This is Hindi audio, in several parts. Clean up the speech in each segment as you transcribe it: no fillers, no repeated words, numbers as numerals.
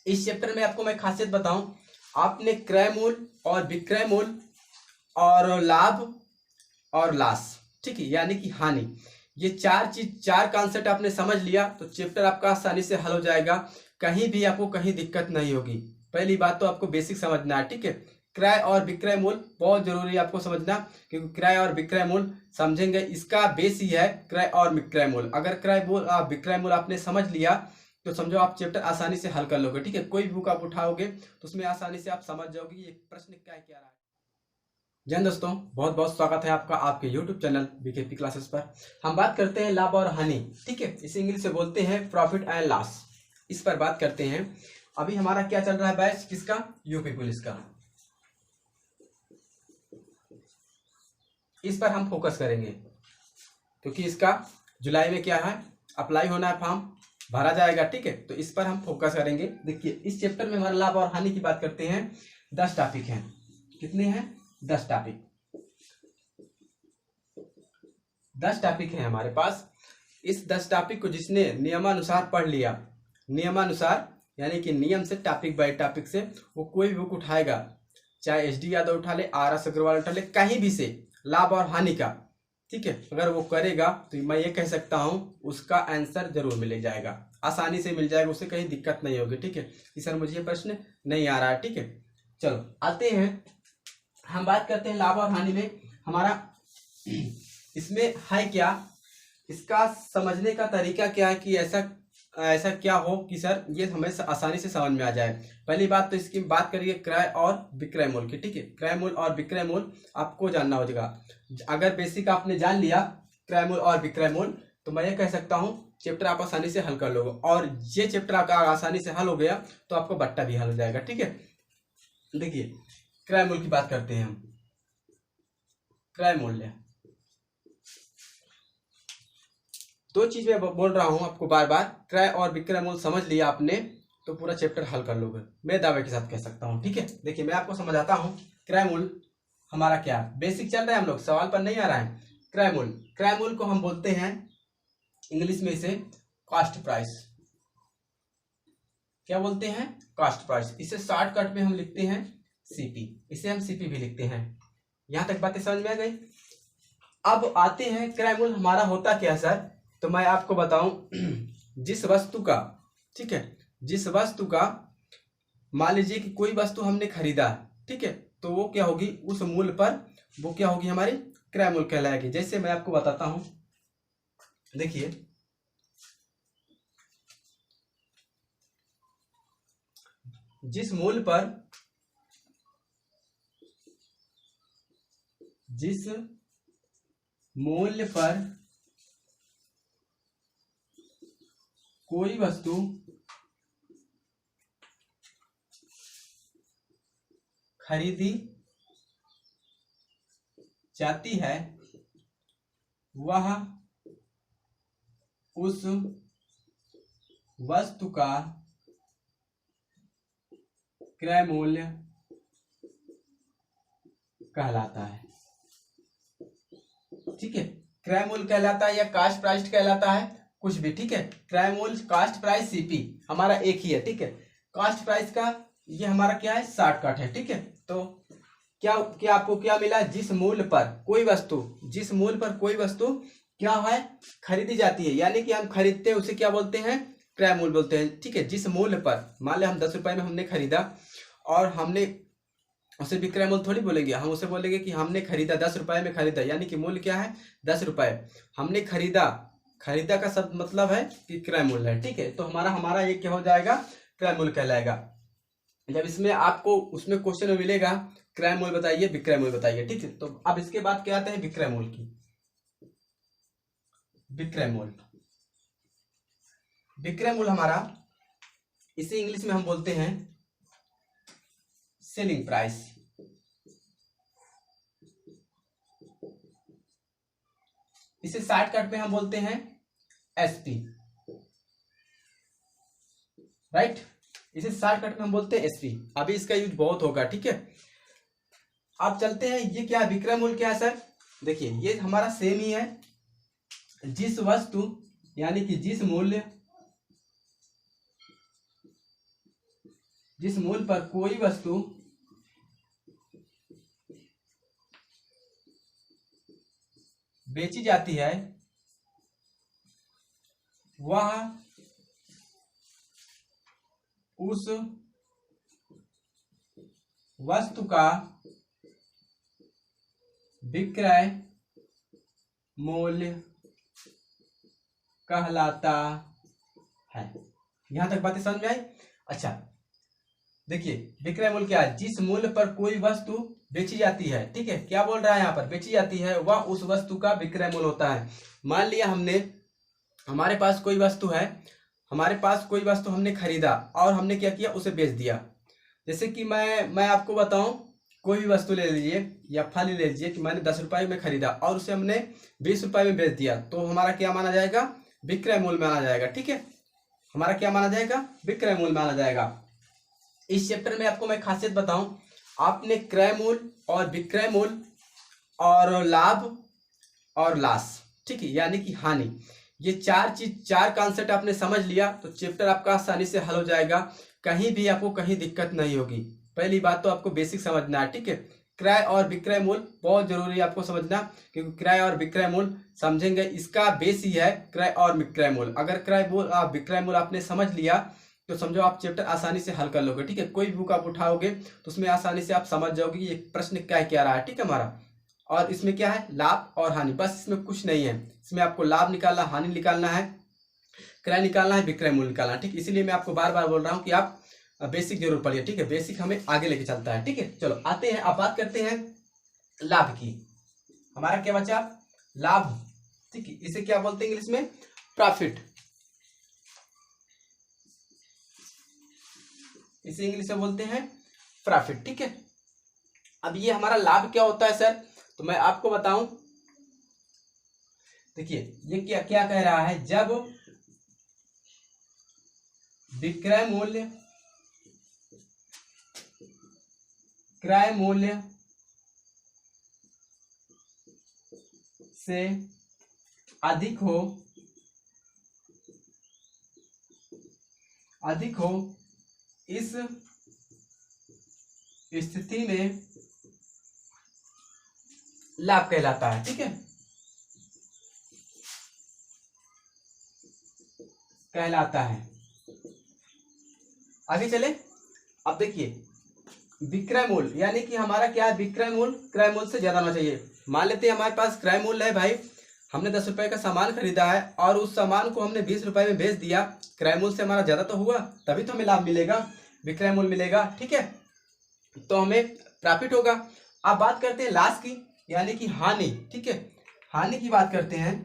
इस चैप्टर में आपको मैं खासियत बताऊं, आपने क्रय मूल्य और विक्रय मूल्य और लाभ और लॉस, ठीक है, यानी कि हानि, ये चार कॉन्सेप्ट आपने समझ लिया तो चैप्टर आपका आसानी से हल हो जाएगा। कहीं भी आपको कहीं दिक्कत नहीं होगी। पहली बात तो आपको बेसिक समझना है, ठीक है। क्रय और विक्रय मूल्य बहुत जरूरी है आपको समझना, क्योंकि क्रय और विक्रय मूल्य समझेंगे, इसका बेस ही है क्रय और विक्रय मूल्य। अगर विक्रय मूल्य आपने समझ लिया तो समझो आप चैप्टर आसानी से हल कर लोगे, ठीक है। कोई भी बुक आप उठाओगे तो उसमें आसानी से आप समझ जाओगे ये प्रश्न क्या रहा है। जय दोस्तों, बहुत बहुत स्वागत है आपका आपके YouTube चैनल बीकेपी क्लासेस पर। हम बात करते हैं लाभ और हानि, ठीक है। इसे इंग्लिश से बोलते हैं प्रॉफिट एंड लॉस। इस पर बात करते हैं। अभी हमारा क्या चल रहा है बैच, किसका? यूपी पुलिस का। इस पर हम फोकस करेंगे क्योंकि इसका जुलाई में क्या है, अप्लाई होना है, फॉर्म भरा जाएगा, ठीक है। तो इस पर हम फोकस करेंगे। देखिए इस चैप्टर में हमारा लाभ और हानि की बात करते हैं। 10 टॉपिक हैं। कितने हैं? 10 टॉपिक। 10 टॉपिक हैं हमारे पास। इस 10 टॉपिक को जिसने नियमानुसार पढ़ लिया, नियमानुसार यानी कि नियम से, टॉपिक बाय टॉपिक से, वो कोई भी बुक उठाएगा, चाहे एच डी यादव उठा ले, आर एस अग्रवाल उठा ले, कहीं भी से लाभ और हानि का, ठीक है, अगर वो करेगा तो मैं ये कह सकता हूं उसका आंसर जरूर मिल जाएगा, आसानी से मिल जाएगा, उसे कहीं दिक्कत नहीं होगी, ठीक है। कि सर मुझे ये प्रश्न नहीं आ रहा है, ठीक है। चलो आते हैं, हम बात करते हैं लाभ और हानि में हमारा इसमें है क्या, इसका समझने का तरीका क्या है कि ऐसा क्या हो कि सर ये हमें आसानी से समझ में आ जाए। पहली बात तो इसकी बात करिए क्रय और विक्रय मूल्य की, ठीक है। क्रय मूल्य और विक्रय मूल्य आपको जानना होगा। अगर बेसिक आपने जान लिया क्रय मूल्य और विक्रय मूल्य, तो मैं ये कह सकता हूँ चैप्टर आप आसानी से हल कर लोगे। और ये चैप्टर आपका आसानी से हल हो गया तो आपको बट्टा भी हल हो जाएगा, ठीक है। देखिए क्रय मूल्य की बात करते हैं हम। क्रय मूल्य, दो चीज मैं बोल रहा हूं आपको बार बार, क्रय और विक्रय मूल्य समझ लिया आपने तो पूरा चैप्टर हल कर लोगे, मैं दावे के साथ कह सकता हूं, ठीक है। देखिए मैं आपको समझाता हूं। क्रय मूल्य हमारा क्या, बेसिक चल रहा है, हम लोग सवाल पर नहीं आ रहा है। क्रय मूल्य, क्रय मूल्य को हम बोलते हैं इंग्लिश में इसे कॉस्ट प्राइस। क्या बोलते हैं? Cost price. इसे शॉर्टकट में हम लिखते हैं सीपी, इसे हम सीपी भी लिखते हैं। यहां तक बातें समझ में आ गई। अब आते हैं क्रय मूल्य हमारा होता क्या है सर, तो मैं आपको बताऊं, जिस वस्तु का, ठीक है, जिस वस्तु का, मान लीजिए कि कोई वस्तु हमने खरीदा, ठीक है, तो वो क्या होगी, उस मूल्य पर वो क्या होगी, हमारी क्रय मूल्य कहलाएगी। जैसे मैं आपको बताता हूं, देखिए जिस मूल्य पर कोई वस्तु खरीदी जाती है वह उस वस्तु का क्रय मूल्य कहलाता है, ठीक है। क्रय मूल्य कहलाता है या कास्ट प्राइस कहलाता है, कुछ भी, ठीक है। क्रय मूल्य, कास्ट प्राइस, सीपी हमारा एक ही है, ठीक है। कास्ट प्राइस का ये हमारा क्या है, शॉर्टकट है, ठीक है। तो क्या आपको क्या मिला, जिस मूल्य पर कोई वस्तु, जिस मूल्य पर कोई वस्तु क्या है, खरीदी जाती है, यानी कि हम खरीदते हैं उसे क्या बोलते हैं, क्रय मूल्य बोलते हैं, ठीक है। जिस मूल्य पर, मान लिया हम 10 रुपए में हमने खरीदा और हमने उसे विक्रय मूल्य थोड़ी बोलेंगे, हम उसे बोलेंगे कि हमने खरीदा 10 रुपए में खरीदा, यानी कि मूल्य क्या है, 10 रुपए हमने खरीदा। खरीदा का शब्द मतलब है कि क्रय मूल्य है, ठीक है। तो हमारा ये क्या हो जाएगा, क्रय मूल्य कहलाएगा। जब इसमें आपको उसमें क्वेश्चन में मिलेगा क्रय मूल्य बताइए, विक्रय मूल्य बताइए, ठीक है। तो अब इसके बाद क्या आते हैं, विक्रय मूल्य की। विक्रय मूल्य, विक्रय मूल्य हमारा, इसे इंग्लिश में हम बोलते हैं सेलिंग प्राइस। इसे शॉर्टकट में हम बोलते हैं एसपी, राइट। इसे शॉर्टकट में हम बोलते हैं एसपी। अभी इसका यूज बहुत होगा, ठीक है। अब चलते हैं, ये क्या है, विक्रय मूल्य क्या है सर, देखिए ये हमारा सेम ही है। जिस वस्तु यानी कि जिस मूल्य जिस मूल्य पर कोई वस्तु बेची जाती है वह उस वस्तु का विक्रय मूल्य कहलाता है। यहां तक बातें समझ में आई? अच्छा देखिए, विक्रय मूल्य क्या है? जिस मूल्य पर कोई वस्तु बेची जाती है, ठीक है, क्या बोल रहा है यहाँ पर? बेची जाती है, वह उस वस्तु का विक्रय मूल्य होता है। मान लिया हमारे पास कोई वस्तु है, हमने खरीदा और हमने क्या किया, उसे बेच दिया। जैसे कि मैं आपको बताऊं, कोई भी वस्तु ले लीजिए या फल ले लीजिए कि मैंने 10 रुपए में खरीदा और उसे हमने 20 रुपए में बेच दिया, तो हमारा क्या माना जाएगा? विक्रय मूल्य माना जाएगा। ठीक है, हमारा क्या माना जाएगा? विक्रय मूल्य माना जाएगा। इस चैप्टर में आपको मैं खासियत बताऊं, आपने क्रय मूल्य और विक्रय मूल्य और लाभ और लॉस, ठीक है, यानी कि हानि, ये चार कॉन्सेप्ट आपने समझ लिया तो चैप्टर आपका आसानी से हल हो जाएगा। कहीं भी आपको कहीं दिक्कत नहीं होगी। पहली बात तो आपको बेसिक समझना है, ठीक है। क्रय और विक्रय मूल्य बहुत जरूरी है आपको समझना, क्योंकि क्रय और विक्रय मूल्य समझेंगे, इसका बेस ही है क्रय और विक्रय मूल्य। अगर क्रय मूल्य विक्रय मूल्य आपने समझ लिया तो समझो आप चैप्टर आसानी से हल कर लोगे। ठीक है, कोई भी बुक आप उठाओगे तो उसमें आसानी से आप समझ जाओगे कि ये प्रश्न क्या रहा है। ठीक है हमारा, और इसमें क्या है? लाभ और हानि, बस इसमें कुछ नहीं है। इसमें आपको लाभ निकालना, हानि निकालना है, क्रय निकालना है, विक्रय मूल्य निकालना है। ठीक, इसीलिए मैं आपको बार बार बोल रहा हूँ कि आप बेसिक जरूर पढ़िए। ठीक है, बेसिक हमें आगे लेके चलता है। ठीक है, चलो आते हैं, अब बात करते हैं लाभ की। हमारा क्या बचा? लाभ। ठीक है, इसे क्या बोलते हैं इंग्लिश में? प्रॉफिट। इसे इंग्लिश में बोलते हैं प्रॉफिट। ठीक है, अब ये हमारा लाभ क्या होता है सर? तो मैं आपको बताऊं, देखिए ये क्या क्या कह रहा है, जब विक्रय मूल्य क्रय मूल्य से अधिक हो इस स्थिति में लाभ कहलाता है। ठीक है, कहलाता है। आगे चले, अब देखिए विक्रय मूल्य यानी कि हमारा क्या है? विक्रय मूल्य क्रय मूल्य से ज्यादा होना चाहिए। मान लेते हैं हमारे पास क्रय मूल्य है भाई, हमने 10 रुपए का सामान खरीदा है और उस सामान को हमने 20 रुपए में बेच दिया, क्रय मूल्य से हमारा ज्यादा तो हुआ, तभी तो हमें लाभ मिलेगा, विक्रय मूल्य मिलेगा। ठीक है, तो हमें प्रॉफिट होगा। अब बात करते हैं लॉस की, यानी कि हानि। ठीक है, हानि की बात करते हैं,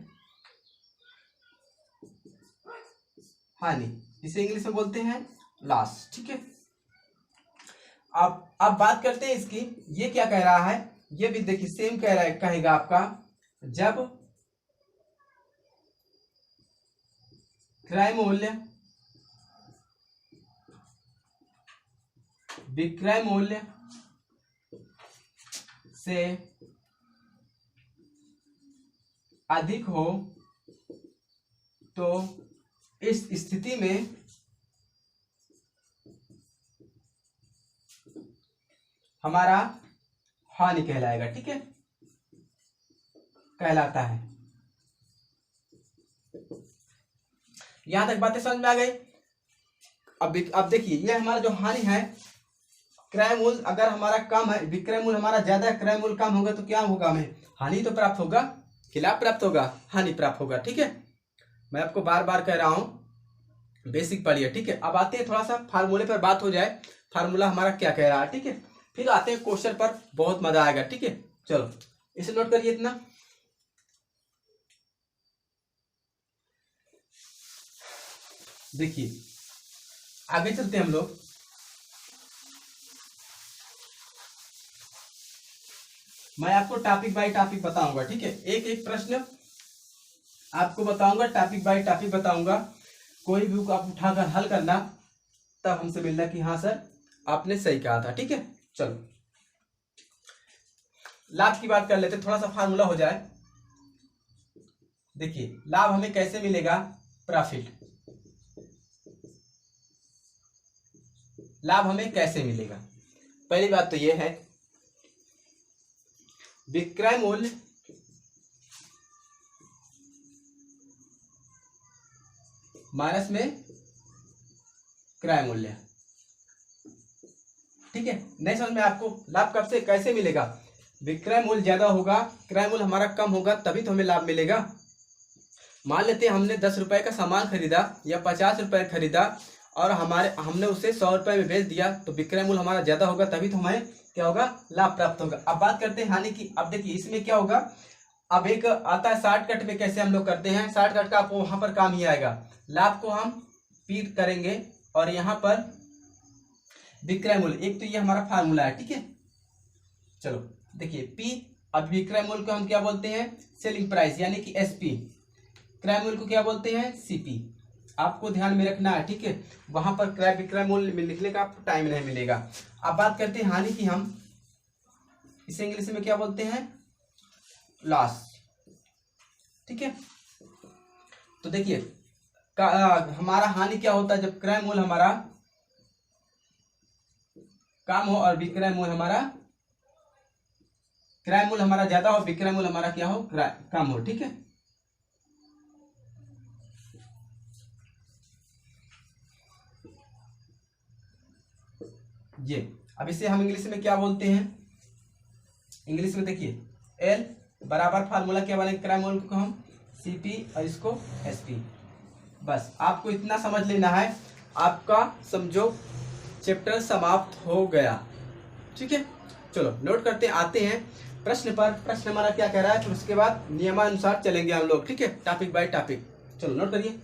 हानि, इसे इंग्लिश में बोलते हैं लॉस। ठीक है, अब बात करते हैं इसकी, ये क्या कह रहा है? ये भी देखिए सेम कह रहा है, कहेगा आपका, जब क्रय मूल्य विक्रय मूल्य से अधिक हो तो इस स्थिति में हमारा हानि कहलाएगा। ठीक है, कहलाता है। यहां तक बातें समझ में आ गई? अब देखिए, ये हमारा जो हानि है, क्रय मूल्य अगर हमारा कम है, विक्रय मूल्य हमारा ज्यादा है, क्रय मूल्य कम होगा तो क्या होगा? हमें हानि तो प्राप्त होगा, खिलाफ प्राप्त होगा, हानि प्राप्त होगा। ठीक है, मैं आपको बार बार कह रहा हूं, बेसिक पढ़िए। ठीक है, अब आते हैं थोड़ा सा फार्मूले पर बात हो जाए, फार्मूला हमारा क्या कह रहा है। ठीक है, फिर आते हैं क्वेश्चन पर, बहुत मजा आएगा। ठीक है, चलो इसे नोट करिए इतना। देखिए आगे चलते हैं हम लोग, मैं आपको टॉपिक बाय टॉपिक बताऊंगा। ठीक है, एक एक प्रश्न आपको बताऊंगा, टॉपिक बाय टॉपिक बताऊंगा। कोई भी आप उठाकर हल करना, तब हमसे मिलना कि हाँ सर आपने सही कहा था। ठीक है, चलो लाभ की बात कर लेते, थोड़ा सा फार्मूला हो जाए। देखिए लाभ हमें कैसे मिलेगा? प्रॉफिट। लाभ हमें कैसे मिलेगा। पहली बात तो ये है, विक्रय मूल्य माइनस में क्रय मूल्य। ठीक है, नहीं समझ में आपको? लाभ कब से कैसे मिलेगा? विक्रय मूल्य ज्यादा होगा, क्रय मूल्य हमारा कम होगा, तभी तो हमें लाभ मिलेगा। मान लेते हैं हमने 10 रुपए का सामान खरीदा या 50 रुपए खरीदा और हमने उसे 100 रुपए में बेच दिया, तो विक्रय मूल्य हमारा ज्यादा होगा, तभी तो हमें क्या होगा, लाभ प्राप्त होगा। अब बात करते हैं हानि की। अब देखिए इसमें क्या होगा, अब एक आता है शॉर्टकट में, कैसे हम लोग करते हैं, शॉर्टकट का आपको वहां पर काम ही आएगा। लाभ को हम पी करेंगे और यहाँ पर विक्रय मूल्य, एक तो ये हमारा फार्मूला है। ठीक है, चलो देखिए पी, अब विक्रय मूल्य को हम क्या बोलते हैं, सेलिंग प्राइस यानी कि एसपी, क्रय मूल्य को क्या बोलते हैं, सीपी। आपको ध्यान में रखना है। ठीक है, वहां पर क्रय विक्रय मूल्य में लिखने का आपको टाइम नहीं मिलेगा। अब बात करते हैं हानि की। हम इसे इंग्लिश में क्या बोलते हैं, लॉस। ठीक है, तो देखिए हमारा हानि क्या होता है, जब क्रय मूल्य हमारा कम हो और विक्रय मूल्य हमारा, क्रय मूल्य हमारा ज्यादा हो, विक्रय मूल्य हमारा क्या हो, कम हो। ठीक है, ये अब इसे हम इंग्लिश में क्या बोलते हैं, इंग्लिश में देखिए एल बराबर फार्मूला क्या बनेगा, क्रय मूल्य को हम सीपी और इसको एसपी। बस आपको इतना समझ लेना है, आपका समझो चैप्टर समाप्त हो गया। ठीक है, चलो नोट करते आते हैं प्रश्न पर। प्रश्न हमारा क्या कह रहा है, फिर उसके बाद नियमानुसार चलेंगे हम लोग। ठीक है, टॉपिक बाय टॉपिक। चलो नोट करिए।